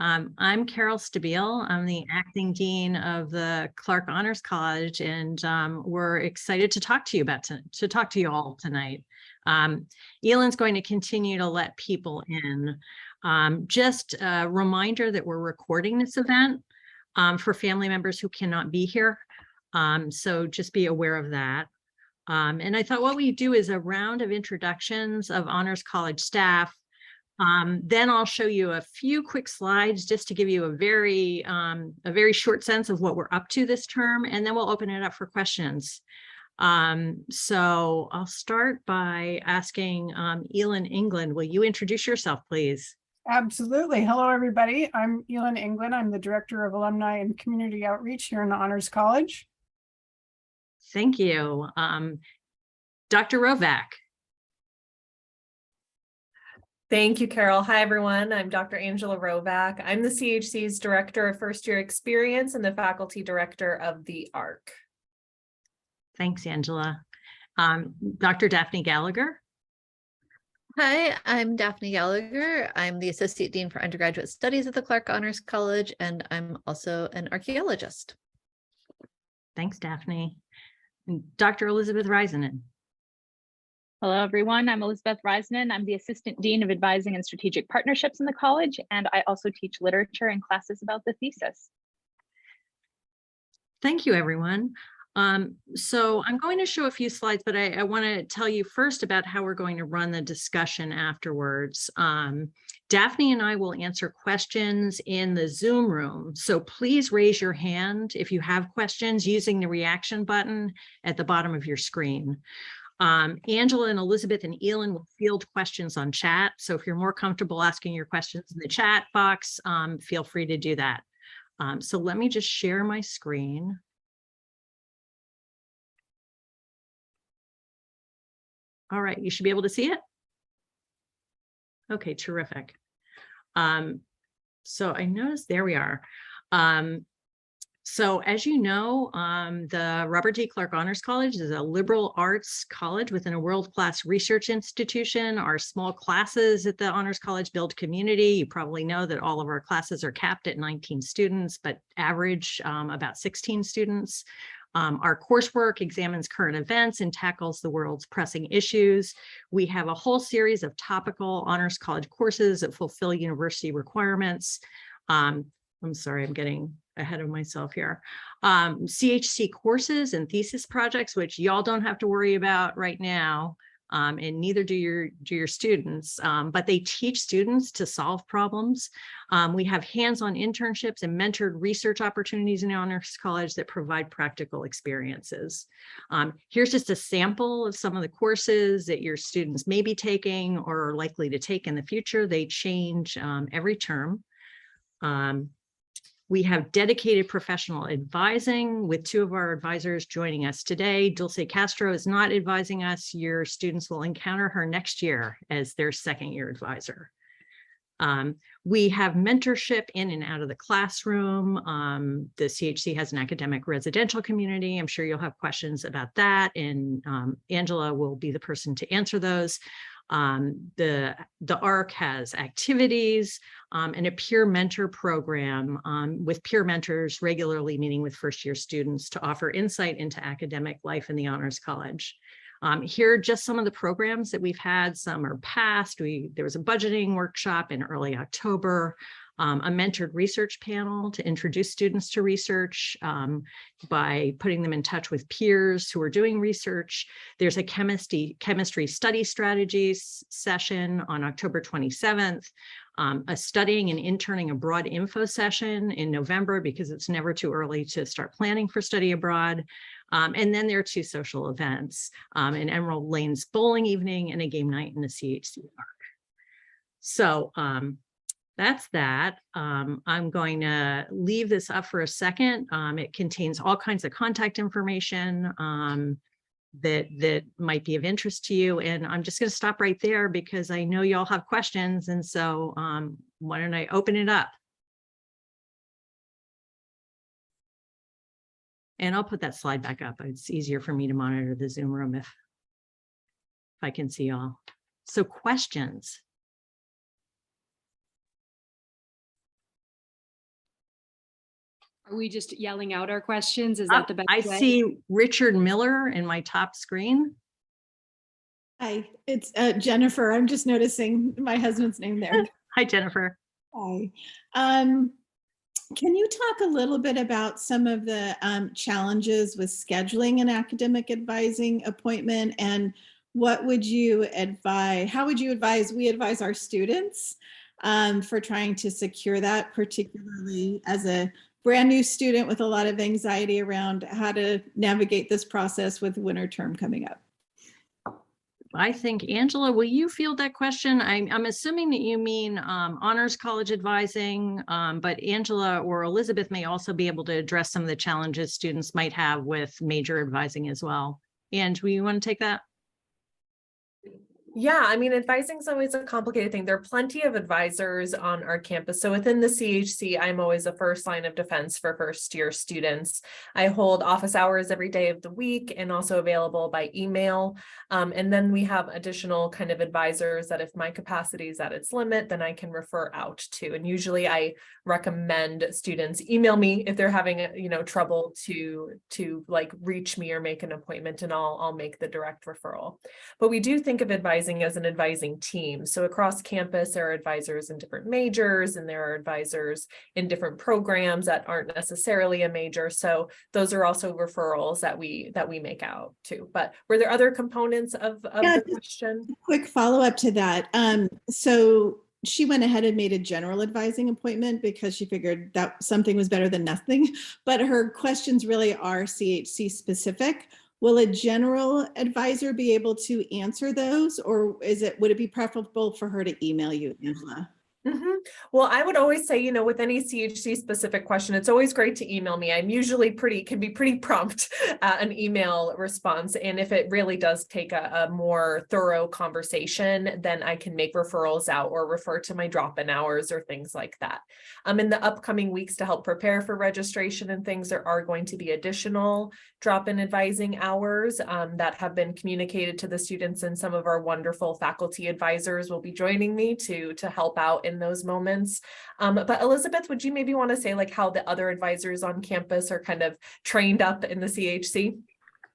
I'm Carol Stabile. I'm the acting dean of the Clark Honors College, and we're excited to talk to you about to talk to you all tonight. Elon's going to continue to let people in. Just a reminder that we're recording this event for family members who cannot be here. So just be aware of that. And I thought what we do is a round of introductions of Honors College staff. Then I'll show you a few quick slides just to give you a very short sense of what we're up to this term, and then we'll open it up for questions. So I'll start by asking Elin England, will you introduce yourself, please? Absolutely. Hello, everybody. I'm Elin England. I'm the Director of Alumni and Community Outreach here in the Honors College. Thank you. Dr. Rovac. Thank you, Carol. Hi, everyone. I'm Dr. Angela Rovac. I'm the CHC's Director of First Year Experience and the Faculty Director of the ARC. Thanks, Angela. Dr. Daphne Gallagher. Hi, I'm Daphne Gallagher. I'm the Associate Dean for Undergraduate Studies at the Clark Honors College, and I'm also an archaeologist. Thanks, Daphne. And Dr. Elizabeth Risenen. Hello, everyone. I'm Elizabeth Risenen. I'm the Assistant Dean of Advising and Strategic Partnerships in the college, and I also teach literature and classes about the thesis. Thank you, everyone. So I'm going to show a few slides, but I want to tell you first about how we're going to run the discussion afterwards. Daphne and I will answer questions in the Zoom room. So please raise your hand if you have questions using the reaction button at the bottom of your screen. Angela and Elizabeth and Elin will field questions on chat. So if you're more comfortable asking your questions in the chat box, feel free to do that. So let me just share my screen. All right, you should be able to see it. Okay, terrific. So I noticed, there we are. So as you know, the Robert D. Clark Honors College is a liberal arts college within a world-class research institution. Our small classes at the Honors College build community. You probably know that all of our classes are capped at 19 students, but average about 16 students. Our coursework examines current events and tackles the world's pressing issues. We have a whole series of topical Honors College courses that fulfill university requirements. I'm sorry, I'm getting ahead of myself here. CHC courses and thesis projects, which y'all don't have to worry about right now, and neither do your students, but they teach students to solve problems. We have hands-on internships and mentored research opportunities in the Honors College that provide practical experiences. Here's just a sample of some of the courses that your students may be taking or are likely to take in the future. They change every term. We have dedicated professional advising with two of our advisors joining us today. Dulce Castro is not advising us. Your students will encounter her next year as their second year advisor. We have mentorship in and out of the classroom. The CHC has an academic residential community. I'm sure you'll have questions about that, and Angela will be the person to answer those. The ARC has activities and a peer mentor program with peer mentors regularly meeting with first year students to offer insight into academic life in the Honors College. Here are just some of the programs that we've had. Some are past. There was a budgeting workshop in early October, a mentored research panel to introduce students to research by putting them in touch with peers who are doing research. There's a chemistry study strategies session on October 27th, a studying and interning abroad info session in November because it's never too early to start planning for study abroad. And then there are two social events, an Emerald Lanes bowling evening and a game night in the CHC Park. So that's that. I'm going to leave this up for a second. It contains all kinds of contact information that might be of interest to you. And I'm just going to stop right there because I know y'all have questions. And so why don't I open it up? And I'll put that slide back up. It's easier for me to monitor the Zoom room if I can see y'all. So questions. Are we just yelling out our questions? Is that the best I way? see Richard Miller in my top screen. Hi, it's Jennifer. I'm just noticing my husband's name there. Hi, Jennifer. Hi. Can you talk a little bit about some of the challenges with scheduling an academic advising appointment, and what would you advise? How would you advise we advise our students for trying to secure that, particularly as a brand new student with a lot of anxiety around how to navigate this process with winter term coming up? I think, Angela, will you field that question? I'm assuming that you mean honors college advising, but Angela or Elizabeth may also be able to address some of the challenges students might have with major advising as well. Ange, will you want to take that? Yeah, I mean, advising is always a complicated thing. There are plenty of advisors on our campus. So within the CHC, I'm always the first line of defense for first year students. I hold office hours every day of the week and also available by email. And then we have additional kind of advisors that if my capacity is at its limit, then I can refer out to. And usually I recommend students email me if they're having, trouble to like reach me or make an appointment, and I'll make the direct referral. But we do think of advising as an advising team. So across campus, there are advisors in different majors, and there are advisors in different programs that aren't necessarily a major. So those are also referrals that we make out too. But were there other components of the question? Quick follow-up to that. So she went ahead and made a general advising appointment because she figured that something was better than nothing, but her questions really are CHC specific. Will a general advisor be able to answer those, or would it be preferable for her to email you, Angela? Mm-hmm. Well, I would always say, with any CHC specific question, it's always great to email me. I'm usually can be pretty prompt an email response. And if it really does take a more thorough conversation, then I can make referrals out or refer to my drop-in hours or things like that. In the upcoming weeks, to help prepare for registration and things, there are going to be additional drop-in advising hours that have been communicated to the students, and some of our wonderful faculty advisors will be joining me to help out in those moments. But Elizabeth, would you maybe want to say like how the other advisors on campus are kind of trained up in the CHC?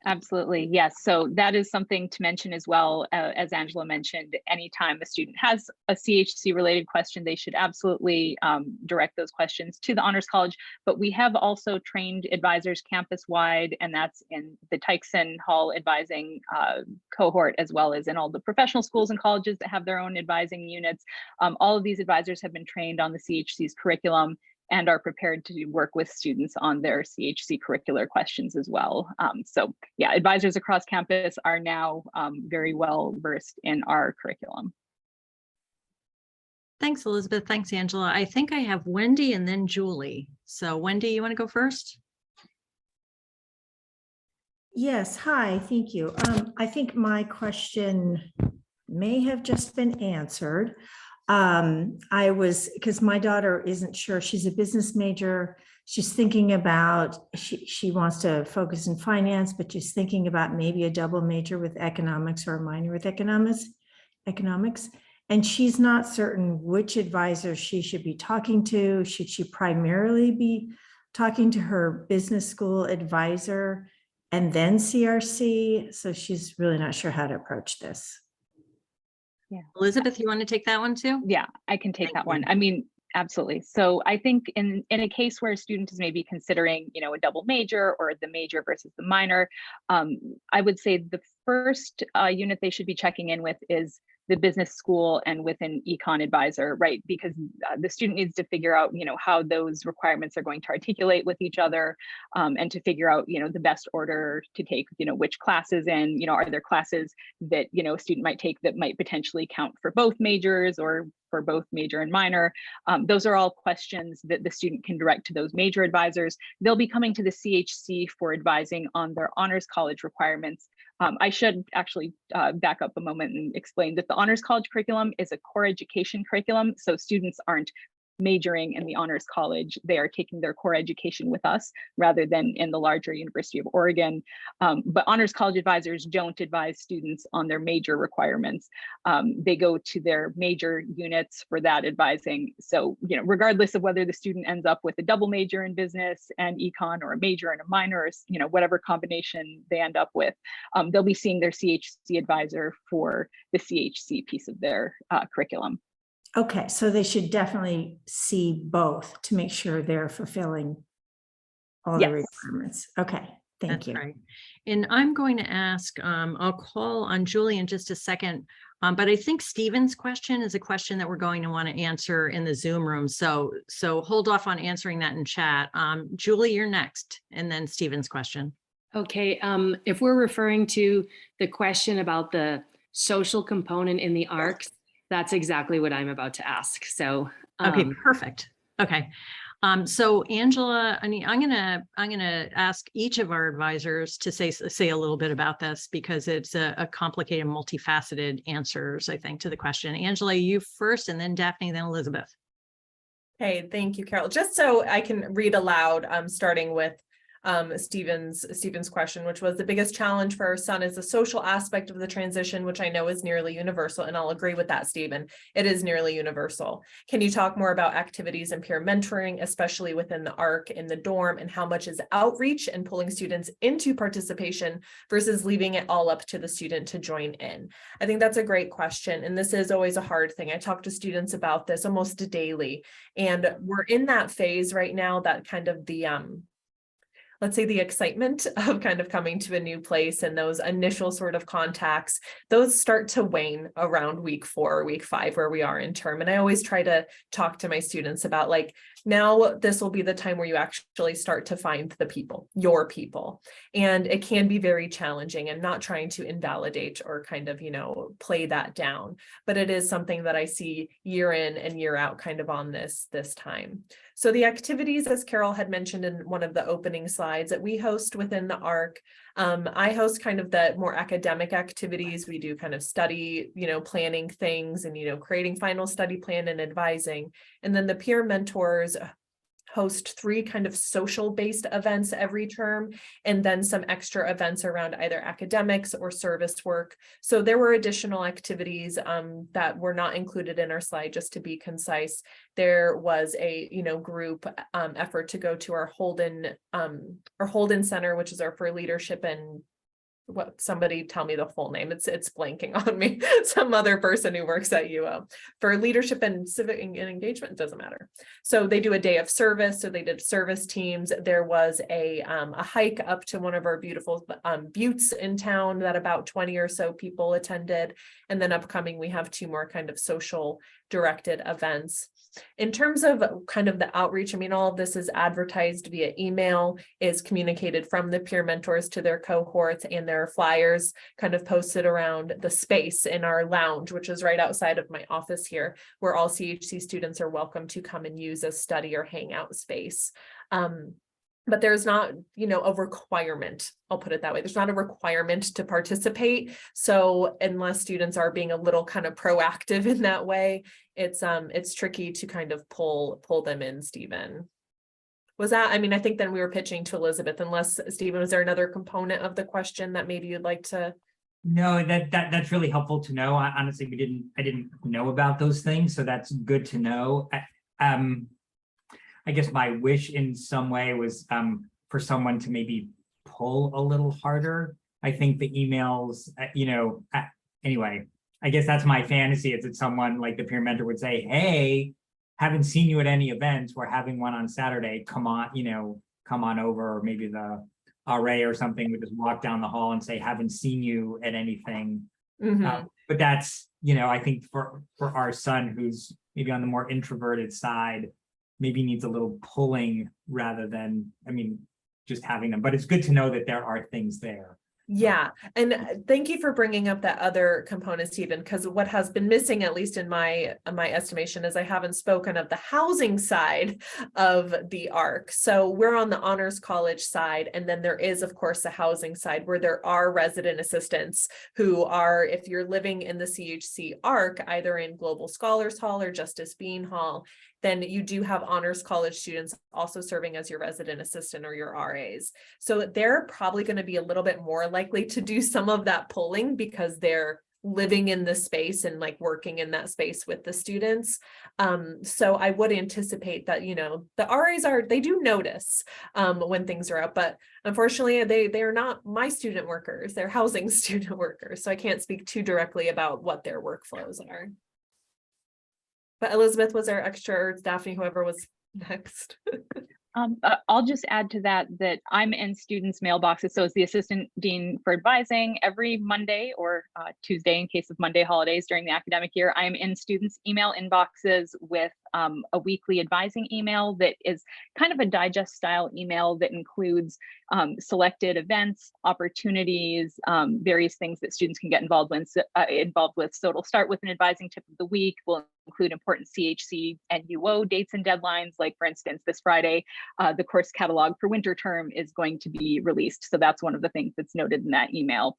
Absolutely, yes. So that is something to mention as well. As Angela mentioned, anytime a student has a CHC related question, they should absolutely direct those questions to the Honors College. But we have also trained advisors campus-wide, and that's in the Tykeson Hall advising cohort, as well as in all the professional schools and colleges that have their own advising units. All of these advisors have been trained on the CHC's curriculum and are prepared to work with students on their CHC curricular questions as well. So yeah, advisors across campus are now very well versed in our curriculum. Thanks, Elizabeth. Thanks, Angela. I think I have Wendy and then Julie. So Wendy, you want to go first? Yes, hi, thank you. I think my question may have just been answered. Because my daughter isn't sure, she's a business major. She's thinking about, she wants to focus in finance, but she's thinking about maybe a double major with economics or a minor with economics. And she's not certain which advisor she should be talking to. Should she primarily be talking to her business school advisor and then CRC? So she's really not sure how to approach this. Yeah. Elizabeth, you want to take that one too? Yeah, I can take Thank that you. one. I mean, absolutely. So I think in a case where a student is maybe considering, a double major or the major versus the minor, I would say the first unit they should be checking in with is the business school and with an econ advisor, right? Because the student needs to figure out, how those requirements are going to articulate with each other, and to figure out, the best order to take, which classes in, are there classes that, a student might take that might potentially count for both majors or for both major and minor. Those are all questions that the student can direct to those major advisors. They'll be coming to the CHC for advising on their honors college requirements. I should actually back up a moment and explain that the Honors College curriculum is a core education curriculum, so students aren't majoring in the Honors College, they are taking their core education with us rather than in the larger University of Oregon. But Honors College advisors don't advise students on their major requirements. They go to their major units for that advising. So, you know, regardless of whether the student ends up with a double major in business and econ, or a major and a minor, or, you know, whatever combination they end up with, they'll be seeing their CHC advisor for the CHC piece of their curriculum. Okay, so they should definitely see both to make sure they're fulfilling all the Yes. requirements. Okay, thank That's you. right. And I'm going to ask, I'll call on Julie in just a second, but I think Stephen's question is a question that we're going to want to answer in the Zoom room. So hold off on answering that in chat. Julie, you're next, and then Stephen's question. Okay, if we're referring to the question about the social component in the ARCs, that's exactly what I'm about to ask. So Okay, perfect. Okay. So Angela, I mean, I'm gonna ask each of our advisors to say a little bit about this, because it's a complicated, multifaceted answers, I think, to the question. Angela, you first, and then Daphne, then Elizabeth. Hey, thank you, Carol. Just so I can read aloud, starting with Stephen's question, which was: the biggest challenge for our son is the social aspect of the transition, which I know is nearly universal. And I'll agree with that, Stephen. It is nearly universal. Can you talk more about activities and peer mentoring, especially within the ARC in the dorm, and how much is outreach and pulling students into participation versus leaving it all up to the student to join in? I think that's a great question. And this is always a hard thing. I talk to students about this almost daily, and we're in that phase right now, that kind of the let's say the excitement of kind of coming to a new place and those initial sort of contacts, those start to wane around week 4 or week 5, where we are in term. And I always try to talk to my students about, like, now this will be the time where you actually start to find the people, your people. And it can be very challenging, and not trying to invalidate or kind of, you know, play that down. But it is something that I see year in and year out kind of on this time. So the activities, as Carol had mentioned in one of the opening slides, that we host within the ARC, I host kind of the more academic activities. We do kind of study, you know, planning things, and, you know, creating final study plan and advising. And then the peer mentors host 3 kind of social based events every term, and then some extra events around either academics or service work. So there were additional activities that were not included in our slide. Just to be concise, there was a, you know, group effort to go to our Holden Center, which is our for leadership and what, somebody tell me the full name. It's blanking on me. Some other person who works at UO for leadership and civic and engagement. It doesn't matter. So they do a day of service. So they did service teams. There was a hike up to one of our beautiful buttes in town that about 20 or so people attended. And then upcoming, we have 2 more kind of social directed events. In terms of kind of the outreach, I mean, all of this is advertised via email, is communicated from the peer mentors to their cohorts, and there are flyers kind of posted around the space in our lounge, which is right outside of my office here, where all CHC students are welcome to come and use as study or hangout space. But there's not, you know, a requirement, I'll put it that way. There's not a requirement to participate. So unless students are being a little kind of proactive in that way, it's tricky to kind of pull them in, Stephen. Was that, I mean, I think then we were pitching to Elizabeth, unless, Stephen, was there another component of the question that maybe you'd like to? No, that's really helpful to know. Honestly, I didn't know about those things, so that's good to know. I guess my wish in some way was for someone to maybe pull a little harder. I think the emails, you know, anyway, I guess that's my fantasy, is that someone like the peer mentor would say, hey, haven't seen you at any events. We're having one on Saturday. Come on, you know, come on over. Or maybe the RA or something would just walk down the hall and say, haven't seen you at anything. Mm-hmm. But that's, you know, I think for our son, who's maybe on the more introverted side, maybe needs a little pulling rather than, I mean, just having them. But it's good to know that there are things there. Yeah, and thank you for bringing up that other component, Stephen, because what has been missing, at least in my estimation, is I haven't spoken of the housing side of the ARC. So we're on the honors college side, and then there is, of course, the housing side where there are resident assistants who are, if you're living in the CHC ARC, either in Global Scholars Hall or Justice Bean Hall, then you do have honors college students also serving as your resident assistant or your RAs. So they're probably going to be a little bit more likely to do some of that polling because they're living in the space and like working in that space with the students. So I would anticipate that, the RAs they do notice when things are up, but unfortunately they are not my student workers, they're housing student workers. So I can't speak too directly about what their workflows are. But Elizabeth, was there extra, or Daphne, whoever was next? I'll just add to that I'm in students' mailboxes. So as the assistant dean for advising, every Monday or Tuesday, in case of Monday holidays during the academic year, I'm in students' email inboxes with a weekly advising email that is kind of a digest style email that includes selected events, opportunities, various things that students can get involved with. So it'll start with an advising tip of the week. We'll include important CHC and UO dates and deadlines. Like for instance, this Friday, the course catalog for winter term is going to be released. So that's one of the things that's noted in that email.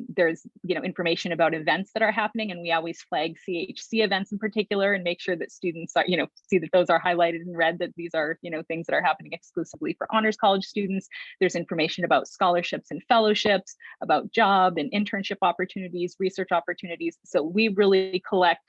There's information about events that are happening, and we always flag CHC events in particular and make sure that students are, see that those are highlighted in red, that these are, things that are happening exclusively for honors college students. There's information about scholarships and fellowships, about job and internship opportunities, research opportunities. So we really collect,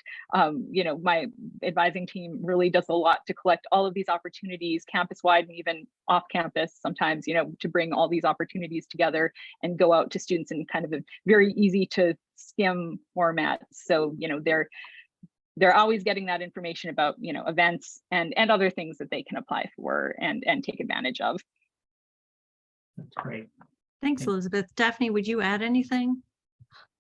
my advising team really does a lot to collect all of these opportunities campus-wide and even off campus sometimes, to bring all these opportunities together and go out to students in kind of a very easy to skim format. So, they're always getting that information about, events and other things that they can apply for and take advantage of. That's great. Thanks, Elizabeth. Daphne, would you add anything?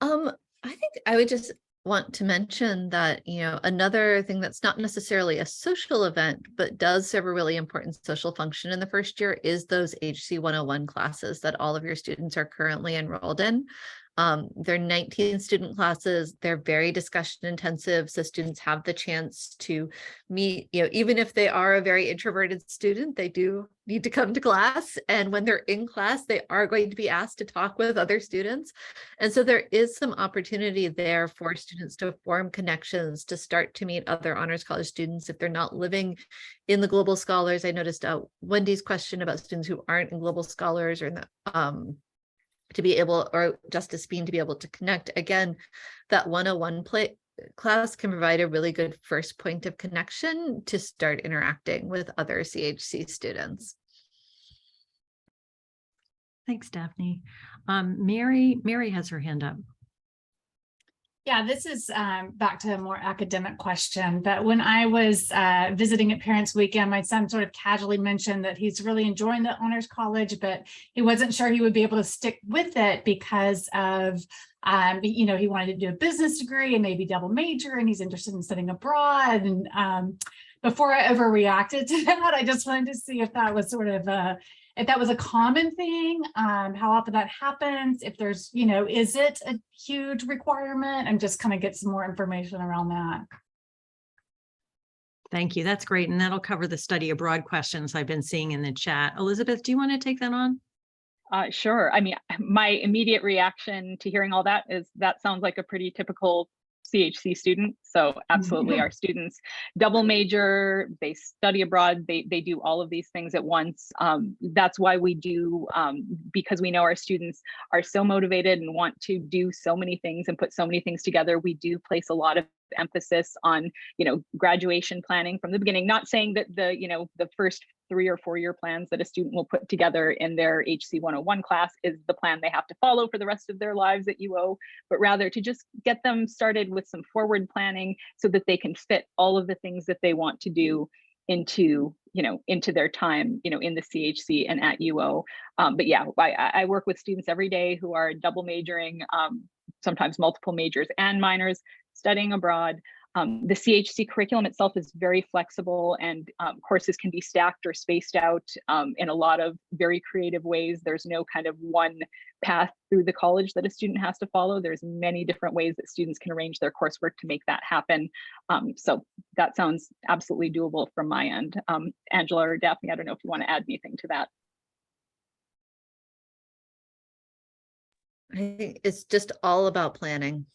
I think I would just want to mention that, another thing that's not necessarily a social event, but does serve a really important social function in the first year is those HC 101 classes that all of your students are currently enrolled in. They're 19 student classes. They're very discussion intensive. So students have the chance to meet, even if they are a very introverted student, they do need to come to class. And when they're in class, they are going to be asked to talk with other students. And so there is some opportunity there for students to form connections, to start to meet other honors college students if they're not living in the Global Scholars. I noticed Wendy's question about students who aren't in Global Scholars or in the to be able, or Justice Bean to be able to connect. Again, that 101 class can provide a really good first point of connection to start interacting with other CHC students. Thanks, Daphne. Mary has her hand up. Yeah, this is back to a more academic question, but when I was visiting at Parents Weekend, my son sort of casually mentioned that he's really enjoying the honors college, but he wasn't sure he would be able to stick with it because of, he wanted to do a business degree and maybe double major, and he's interested in studying abroad. And before I overreacted to that, I just wanted to see if that was sort of if that was a common thing, how often that happens, if there's, is it a huge requirement, and just kind of get some more information around that. Thank you. That's great. And that'll cover the study abroad questions I've been seeing in the chat. Elizabeth, do you want to take that on? Sure. I mean, my immediate reaction to hearing all that is that sounds like a pretty typical CHC student. So absolutely, our students double major, they study abroad, they do all of these things at once. That's why we do, because we know our students are so motivated and want to do so many things and put so many things together, we do place a lot of emphasis on, graduation planning from the beginning. Not saying that the first 3 or 4 year plans that a student will put together in their HC 101 class is the plan they have to follow for the rest of their lives at UO, but rather to just get them started with some forward planning so that they can fit all of the things that they want to do into their time, in the CHC and at UO. But yeah, I work with students every day who are double majoring, sometimes multiple majors and minors, studying abroad. The CHC curriculum itself is very flexible, and courses can be stacked or spaced out in a lot of very creative ways. There's no kind of one path through the college that a student has to follow. There's many different ways that students can arrange their coursework to make that happen. So that sounds absolutely doable from my end. Angela or Daphne, I don't know if you want to add anything to that. I think it's just all about planning.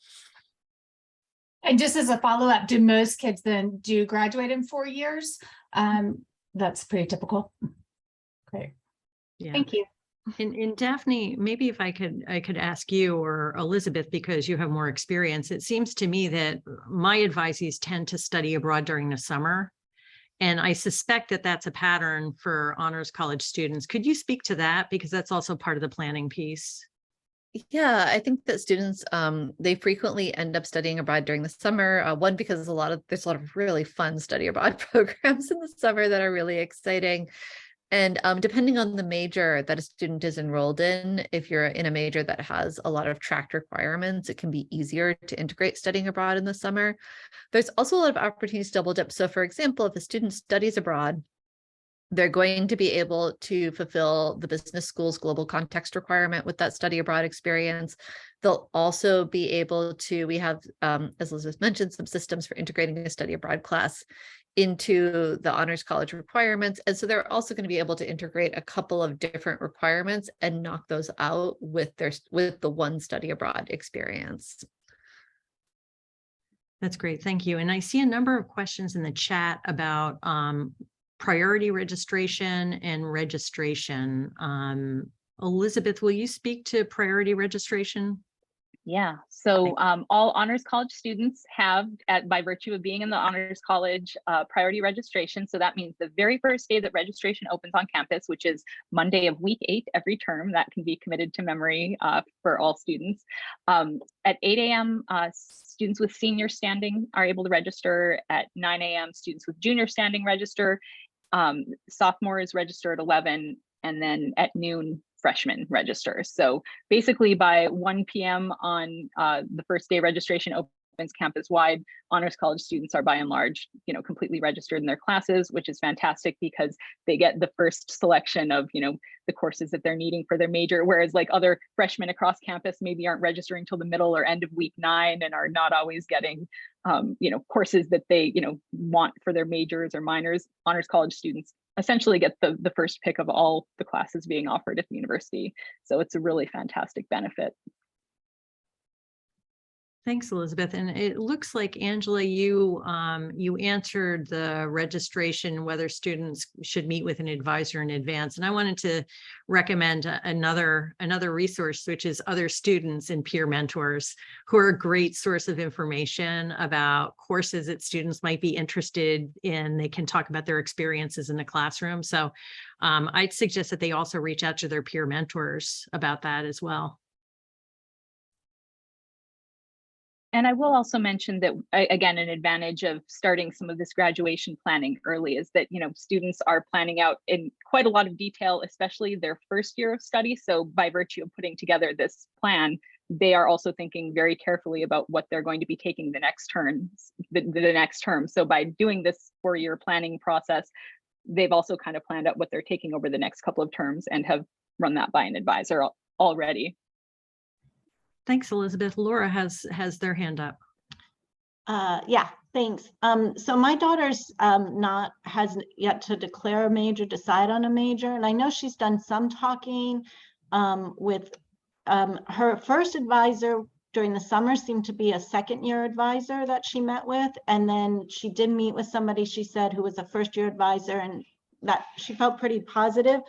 And just as a follow-up, do most kids then do graduate in 4 years? That's pretty typical. Great. Yeah. Thank you. And Daphne, maybe if I could ask you or Elizabeth, because you have more experience, it seems to me that my advisees tend to study abroad during the summer. And I suspect that that's a pattern for honors college students. Could you speak to that? Because that's also part of the planning piece. Yeah, I think that students, they frequently end up studying abroad during the summer. One, because there's a lot of really fun study abroad programs in the summer that are really exciting. And depending on the major that a student is enrolled in, if you're in a major that has a lot of tracked requirements, it can be easier to integrate studying abroad in the summer. There's also a lot of opportunities to double dip. So for example, if a student studies abroad, they're going to be able to fulfill the business school's global context requirement with that study abroad experience. They'll also be able to, we have, as Elizabeth mentioned, some systems for integrating a study abroad class into the honors college requirements. And so they're also going to be able to integrate a couple of different requirements and knock those out with the one study abroad experience. That's great. Thank you. And I see a number of questions in the chat about priority registration and registration. Elizabeth, will you speak to priority registration? Yeah, so all honors college students have, by virtue of being in the honors college, priority registration. So that means the very first day that registration opens on campus, which is Monday of week 8 every term, that can be committed to memory for all students. At 8 a.m., students with senior standing are able to register. At 9 a.m., students with junior standing register. Sophomores register at 11, and then at noon, freshmen register. So basically by 1 p.m. on the first day registration opens campus wide, honors college students are by and large, completely registered in their classes, which is fantastic because they get the first selection of, the courses that they're needing for their major. Whereas like other freshmen across campus maybe aren't registering till the middle or end of week 9 and are not always getting, courses that they, want for their majors or minors. Honors college students essentially get the first pick of all the classes being offered at the university. So it's a really fantastic benefit. Thanks, Elizabeth. And it looks like, Angela, you answered the registration, whether students should meet with an advisor in advance. And I wanted to recommend another resource, which is Other Students and Peer Mentors, who are a great source of information about courses that students might be interested in. They can talk about their experiences in the classroom. So I'd suggest that they also reach out to their peer mentors about that as well. And I will also mention that, again, an advantage of starting some of this graduation planning early is that, students are planning out in quite a lot of detail, especially their first year of study. So by virtue of putting together this plan, they are also thinking very carefully about what they're going to be taking the next term, the next term. So by doing this 4-year planning process, they've also kind of planned out what they're taking over the next couple of terms and have run that by an advisor already. Thanks, Elizabeth. Laura has their hand up. Yeah, thanks. So my daughter's has yet to declare a major, decide on a major, and I know she's done some talking with her first advisor during the summer seemed to be a second-year advisor that she met with, and then she did meet with somebody, she said, who was a first-year advisor, and that she felt pretty positive,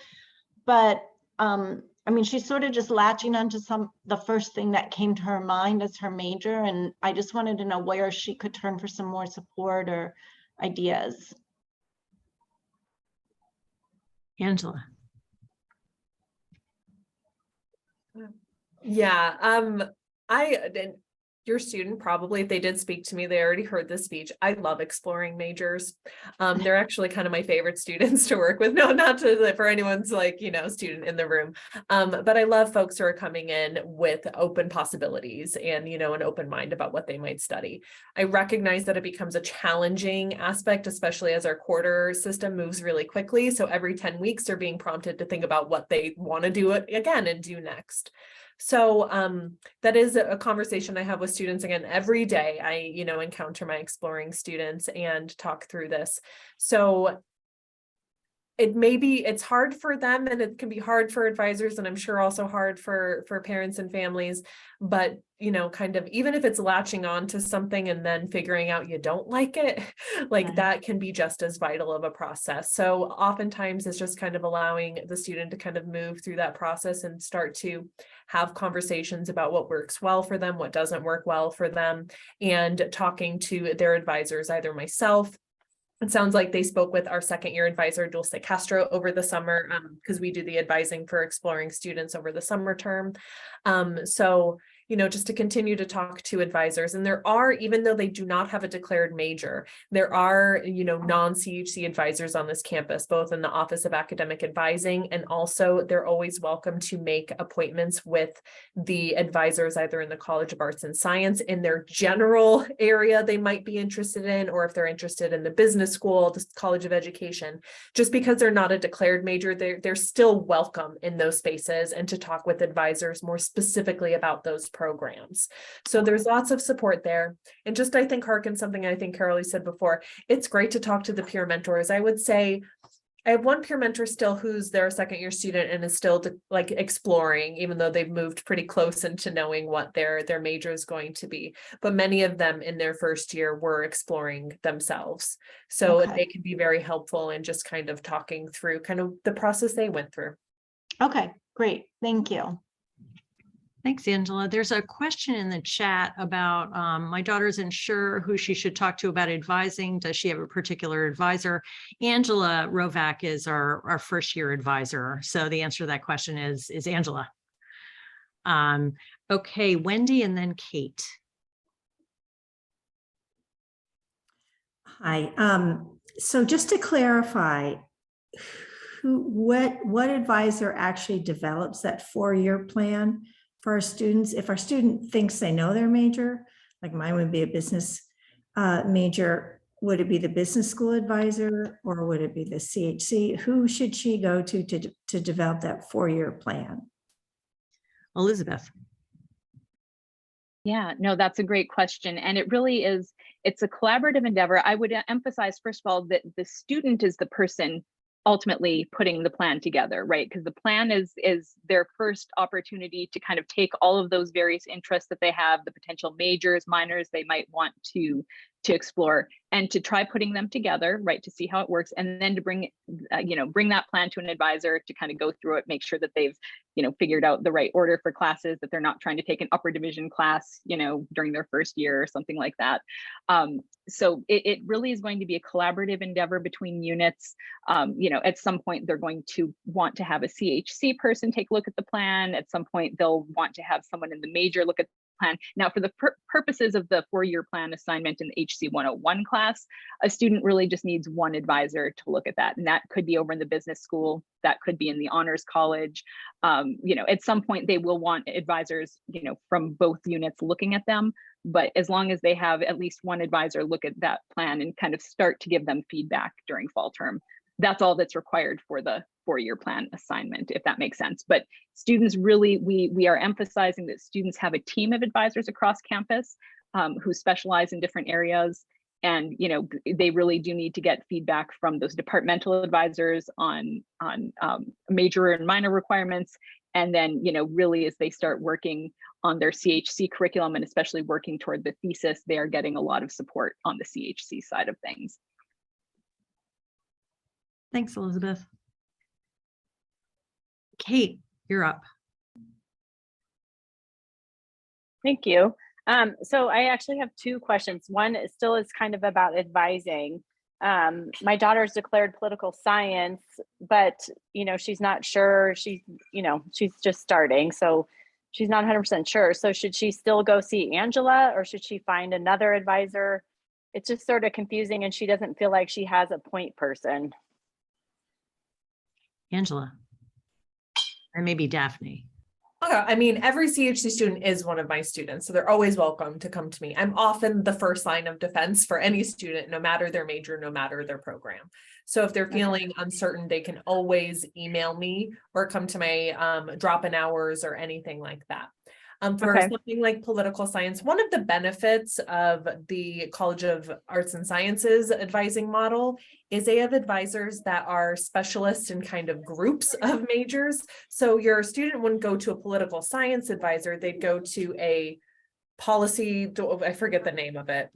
but I mean, she's sort of just latching onto the first thing that came to her mind as her major. And I just wanted to know where she could turn for some more support or ideas. Angela. Yeah, your student probably, if they did speak to me, they already heard this speech. I love exploring majors. They're actually kind of my favorite students to work with. No, not to for anyone's like, student in the room. But I love folks who are coming in with open possibilities and, an open mind about what they might study. I recognize that it becomes a challenging aspect, especially as our quarter system moves really quickly. So every 10 weeks, they're being prompted to think about what they want to do it again and do next. So that is a conversation I have with students again every day. I, encounter my exploring students and talk through this. So it's hard for them, and it can be hard for advisors, and I'm sure also hard for parents and families, but kind of even if it's latching on to something and then figuring out you don't like it, like that can be just as vital of a process. So oftentimes it's just kind of allowing the student to kind of move through that process and start to have conversations about what works well for them, what doesn't work well for them, and talking to their advisors, either myself. It sounds like they spoke with our second year advisor, Dulce Castro, over the summer, because we do the advising for exploring students over the summer term. So, just to continue to talk to advisors. And there are, even though they do not have a declared major, there are, non-CHC advisors on this campus, both in the Office of Academic Advising, and also they're always welcome to make appointments with the advisors, either in the College of Arts and Science in their general area they might be interested in, or if they're interested in the business school, the College of Education. Just because they're not a declared major, they're still welcome in those spaces and to talk with advisors more specifically about those programs. So there's lots of support there. And just, I think, harken something I think Carolee said before, it's great to talk to the peer mentors. I would say I have one peer mentor still who's their second year student and is still like exploring, even though they've moved pretty close into knowing what their major is going to be. But many of them in their first year were exploring themselves. So Okay. they can be very helpful in just kind of talking through kind of the process they went through. Okay, great. Thank you. Thanks, Angela. There's a question in the chat about my daughter's unsure who she should talk to about advising. Does she have a particular advisor? Angela Rovac is our first year advisor. So the answer to that question is Angela. Okay, Wendy and then Kate. Hi. So just to clarify, what advisor actually develops that 4-year plan for our students? If our student thinks they know their major, like mine would be a business major, would it be the business school advisor or would it be the CHC? Who should she go to develop that 4-year plan? Elizabeth. Yeah, no, that's a great question. And it really is, it's a collaborative endeavor. I would emphasize, first of all, that the student is the person ultimately putting the plan together, right? Because the plan is their first opportunity to kind of take all of those various interests that they have, the potential majors, minors they might want to explore, and to try putting them together, right, to see how it works, and then to bring that plan to an advisor to kind of go through it, make sure that they've figured out the right order for classes, that they're not trying to take an upper division class during their first year or something like that. So it really is going to be a collaborative endeavor between units. At some point they're going to want to have a CHC person take a look at the plan. At some point they'll want to have someone in the major look at plan. Now, for the purposes of the 4-year plan assignment in the HC 101 class, a student really just needs one advisor to look at that. And that could be over in the business school, that could be in the honors college. At some point they will want advisors, from both units looking at them. But as long as they have at least one advisor look at that plan and kind of start to give them feedback during fall term, that's all that's required for the 4-year plan assignment, if that makes sense. But students really, we are emphasizing that students have a team of advisors across campus who specialize in different areas. And they really do need to get feedback from those departmental advisors on major and minor requirements. And then, really as they start working on their CHC curriculum and especially working toward the thesis, they are getting a lot of support on the CHC side of things. Thanks, Elizabeth. Kate, you're up. Thank you. So I actually have 2 questions. One still is kind of about advising. My daughter's declared political science, but she's not sure. She's just starting, so she's not 100% sure. So should she still go see Angela, or should she find another advisor? It's just sort of confusing, and she doesn't feel like she has a point person. Angela. Or maybe Daphne. I mean, every CHC student is one of my students, so they're always welcome to come to me. I'm often the first line of defense for any student, no matter their major, no matter their program. So if they're feeling uncertain, they can always email me or come to my drop-in hours or anything like that. For something like political science, one of the benefits of the College of Arts and Sciences advising model is they have advisors that are specialists in kind of groups of majors. So your student wouldn't go to a political science advisor, they'd go to a policy, I forget the name of it.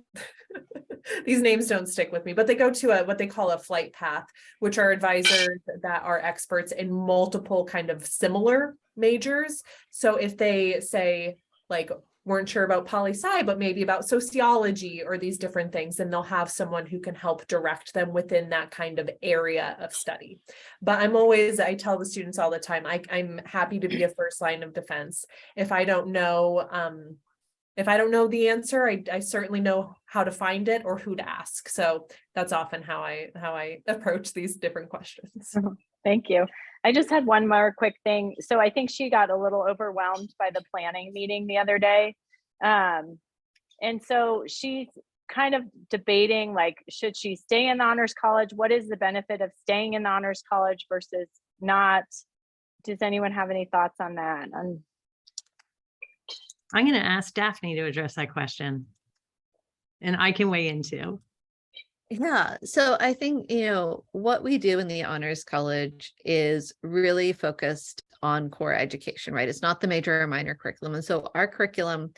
These names don't stick with me, but they go to what they call a flight path, which are advisors that are experts in multiple kind of similar majors. So if they say, like, weren't sure about poli-sci, but maybe about sociology or these different things, then they'll have someone who can help direct them within that kind of area of study. But I tell the students all the time, I'm happy to be a first line of defense. If I don't know the answer, I certainly know how to find it or who to ask. So that's often how I approach these different questions. Thank you. I just had one more quick thing. So I think she got a little overwhelmed by the planning meeting the other day. And so she's kind of debating, like, should she stay in the honors college? What is the benefit of staying in the honors college versus not? Does anyone have any thoughts on that? I'm going to ask Daphne to address that question, and I can weigh in too. Yeah, so I think, what we do in the Honors College is really focused on core education, right? It's not the major or minor curriculum. And so our curriculum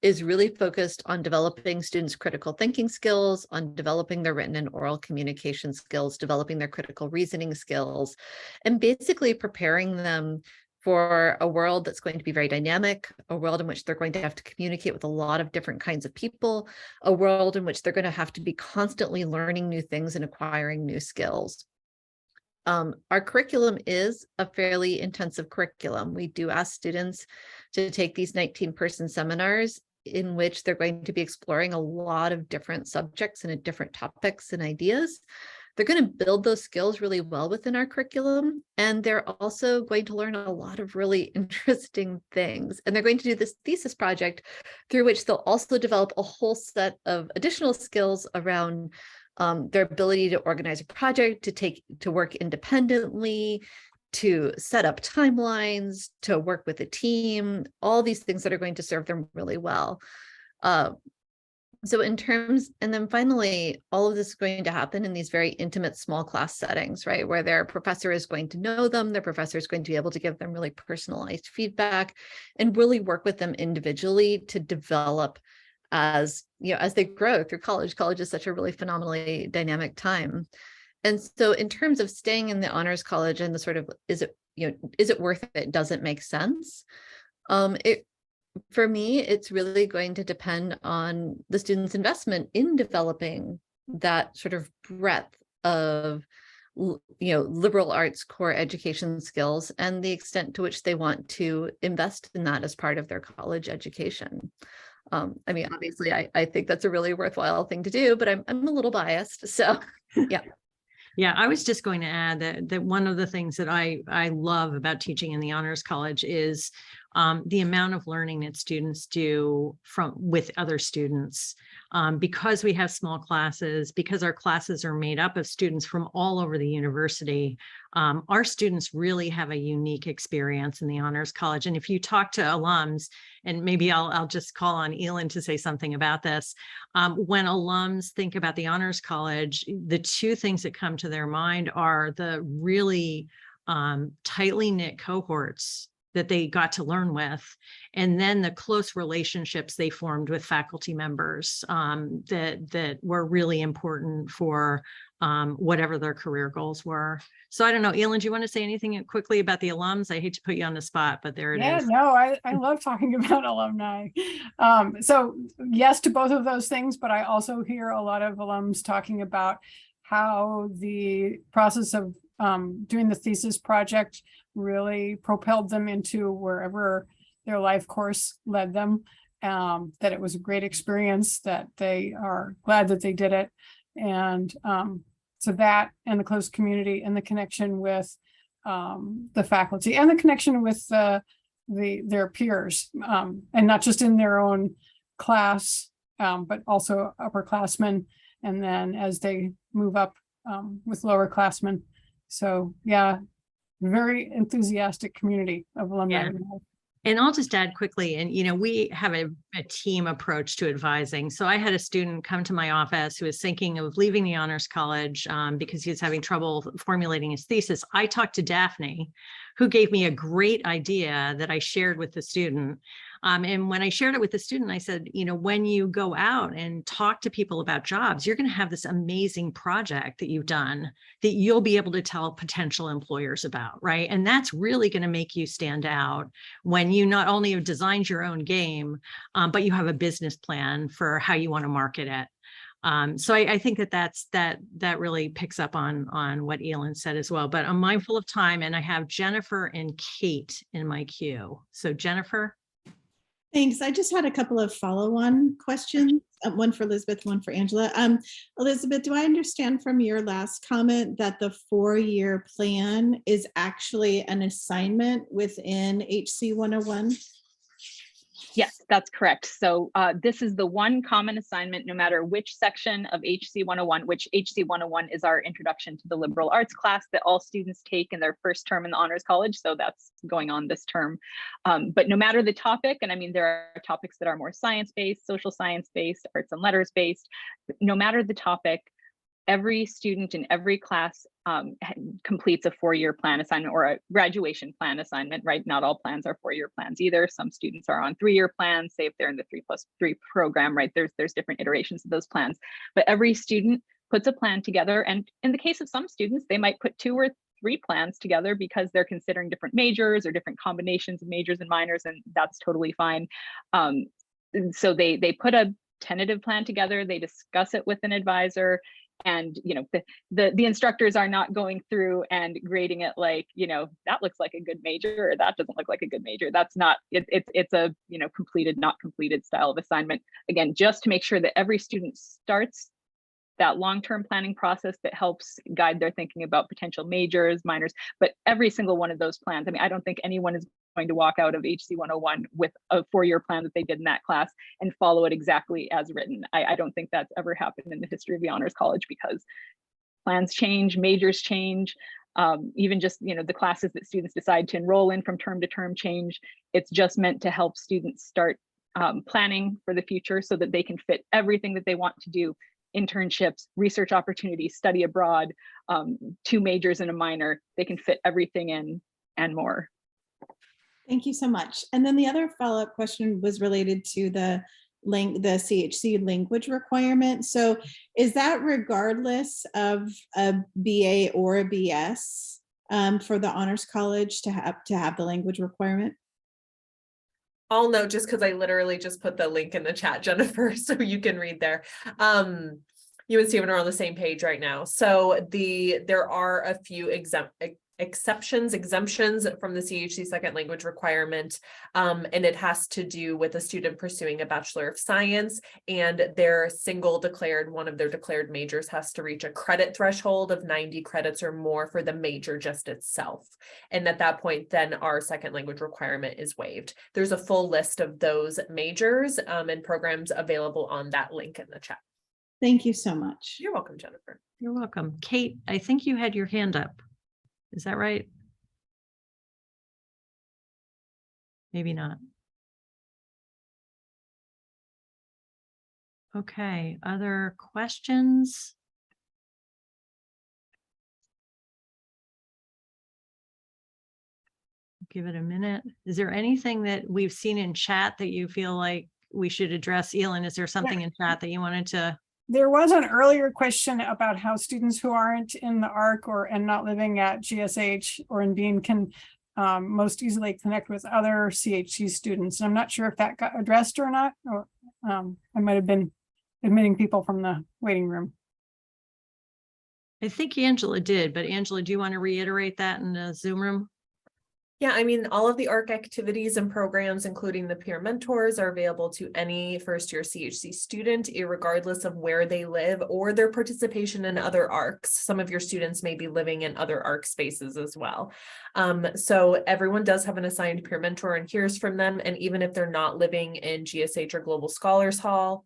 is really focused on developing students' critical thinking skills, on developing their written and oral communication skills, developing their critical reasoning skills, and basically preparing them for a world that's going to be very dynamic, a world in which they're going to have to communicate with a lot of different kinds of people, a world in which they're going to have to be constantly learning new things and acquiring new skills. Our curriculum is a fairly intensive curriculum. We do ask students to take these 19-person seminars in which they're going to be exploring a lot of different subjects and different topics and ideas. They're going to build those skills really well within our curriculum, and they're also going to learn a lot of really interesting things. And they're going to do this thesis project through which they'll also develop a whole set of additional skills around their ability to organize a project, to work independently, to set up timelines, to work with a team, all these things that are going to serve them really well. So and then finally, all of this is going to happen in these very intimate small class settings, right? Where their professor is going to know them, their professor is going to be able to give them really personalized feedback and really work with them individually to develop as they grow through college. College is such a really phenomenally dynamic time. And so in terms of staying in the honors college and the sort of, is it worth it? Does it make sense? For me, it's really going to depend on the student's investment in developing that sort of breadth of, liberal arts core education skills and the extent to which they want to invest in that as part of their college education. I mean, obviously, I think that's a really worthwhile thing to do, but I'm a little biased. So, yeah. Yeah, I was just going to add that one of the things that I love about teaching in the Honors College is the amount of learning that students do with other students. Because we have small classes, because our classes are made up of students from all over the university, our students really have a unique experience in the Honors College. And if you talk to alums, and maybe I'll just call on Elin to say something about this, when alums think about the Honors College, the two things that come to their mind are the really tightly knit cohorts that they got to learn with, and then the close relationships they formed with faculty members that were really important for whatever their career goals were. So I don't know, Elin, do you want to say anything quickly about the alums? I hate to put you on the spot, but there it is. Yeah, no, I love talking about alumni. So yes to both of those things, but I also hear a lot of alums talking about how the process of doing the thesis project really propelled them into wherever their life course led them, that it was a great experience, that they are glad that they did it. And so that, and the close community and the connection with the faculty and the connection with their peers, and not just in their own class, but also upperclassmen, and then as they move up with lowerclassmen. So yeah, very enthusiastic community of alumni. Yeah. And I'll just add quickly, and we have a team approach to advising. So I had a student come to my office who was thinking of leaving the Honors College because he was having trouble formulating his thesis. I talked to Daphne, who gave me a great idea that I shared with the student. And when I shared it with the student, I said, when you go out and talk to people about jobs, you're going to have this amazing project that you've done that you'll be able to tell potential employers about, right? And that's really going to make you stand out when you not only have designed your own game, but you have a business plan for how you want to market it. So I think that really picks up on what Elin said as well. But I'm mindful of time, and I have Jennifer and Kate in my queue. So Jennifer. Thanks. I just had a couple of follow-on questions, one for Elizabeth, one for Angela. Elizabeth, do I understand from your last comment that the 4-year plan is actually an assignment within HC 101? Yes, that's correct. So this is the one common assignment, no matter which section of HC 101, which HC 101 is our introduction to the liberal arts class that all students take in their first term in the Honors College. So that's going on this term. But no matter the topic, and I mean, there are topics that are more science-based, social science-based, arts and letters-based, no matter the topic, every student in every class completes a 4-year plan assignment or a graduation plan assignment, right? Not all plans are 4-year plans either. Some students are on 3-year plans, say if they're in the 3+3 program, right? There's different iterations of those plans, but every student puts a plan together. And in the case of some students, they might put 2 or 3 plans together because they're considering different majors or different combinations of majors and minors, and that's totally fine. So they put a tentative plan together, they discuss it with an advisor, and the instructors are not going through and grading it like, that looks like a good major or that doesn't look like a good major. That's not it's a completed, not completed style of assignment, again, just to make sure that every student starts that long-term planning process that helps guide their thinking about potential majors, minors. But every single one of those plans, I mean, I don't think anyone is going to walk out of HC 101 with a 4-year plan that they did in that class and follow it exactly as written. I don't think that's ever happened in the history of the Honors College, because plans change, majors change, even just the classes that students decide to enroll in from term to term change. It's just meant to help students start planning for the future so that they can fit everything that they want to do: internships, research opportunities, study abroad, 2 majors and a minor. They can fit everything in and more. Thank you so much. And then the other follow-up question was related to the CHC language requirement. So is that regardless of a BA or a BS for the Honors College to have the language requirement? I'll note, just because I literally just put the link in the chat, Jennifer, so you can read there. You and Stephen are on the same page right now. So there are a few exemptions from the CHC second language requirement, and it has to do with a student pursuing a Bachelor of Science, and one of their declared majors has to reach a credit threshold of 90 credits or more for the major just itself. And at that point, then our second language requirement is waived. There's a full list of those majors and programs available on that link in the chat. Thank you so much. You're welcome, Jennifer. You're welcome. Kate, I think you had your hand up. Is that right? Maybe not. Okay, other questions? Give it a minute. Is there anything that we've seen in chat that you feel like we should address? Elin, is there something in chat that you wanted to? There was an earlier question about how students who aren't in the ARC and not living at GSH or in Bean can most easily connect with other CHC students. And I'm not sure if that got addressed or not, or I might have been admitting people from the waiting room. I think Angela did, but Angela, do you want to reiterate that in the Zoom room? Yeah, I mean, all of the ARC activities and programs, including the peer mentors, are available to any first-year CHC student, irregardless of where they live or their participation in other ARCs. Some of your students may be living in other ARC spaces as well. So everyone does have an assigned peer mentor and hears from them. And even if they're not living in GSH or Global Scholars Hall,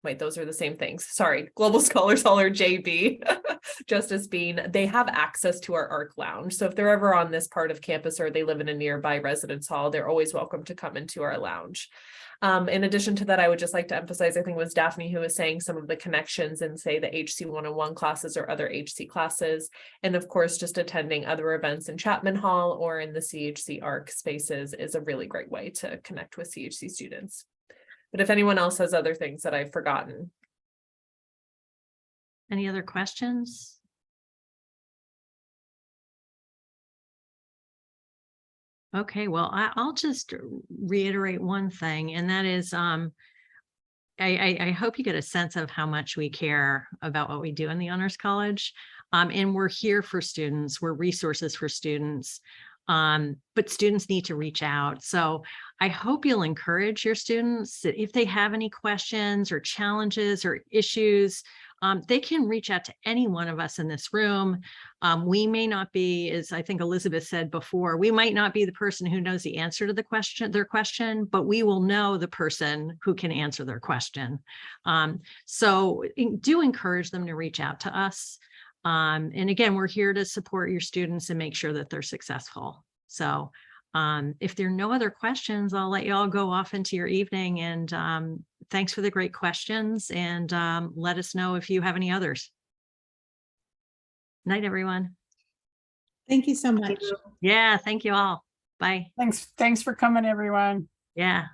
wait, those are the same things. Sorry, Global Scholars Hall or JB, Justice Bean, they have access to our ARC lounge. So if they're ever on this part of campus or they live in a nearby residence hall, they're always welcome to come into our lounge. In addition to that, I would just like to emphasize, I think it was Daphne who was saying some of the connections in, say, the HC 101 classes or other HC classes. And of course, just attending other events in Chapman Hall or in the CHC ARC spaces is a really great way to connect with CHC students. But if anyone else has other things that I've forgotten. Any other questions? Okay, well, I'll just reiterate one thing, and that is, I hope you get a sense of how much we care about what we do in the Honors College. And we're here for students, we're resources for students. But students need to reach out. So I hope you'll encourage your students that if they have any questions or challenges or issues, they can reach out to any one of us in this room. We may not be, as I think Elizabeth said before, we might not be the person who knows the answer to their question, but we will know the person who can answer their question. So do encourage them to reach out to us. And again, we're here to support your students and make sure that they're successful. So if there are no other questions, I'll let you all go off into your evening, and thanks for the great questions, and let us know if you have any others. Night, everyone. Thank you so much. Yeah, thank you all. Bye. Thanks for coming, everyone. Yeah.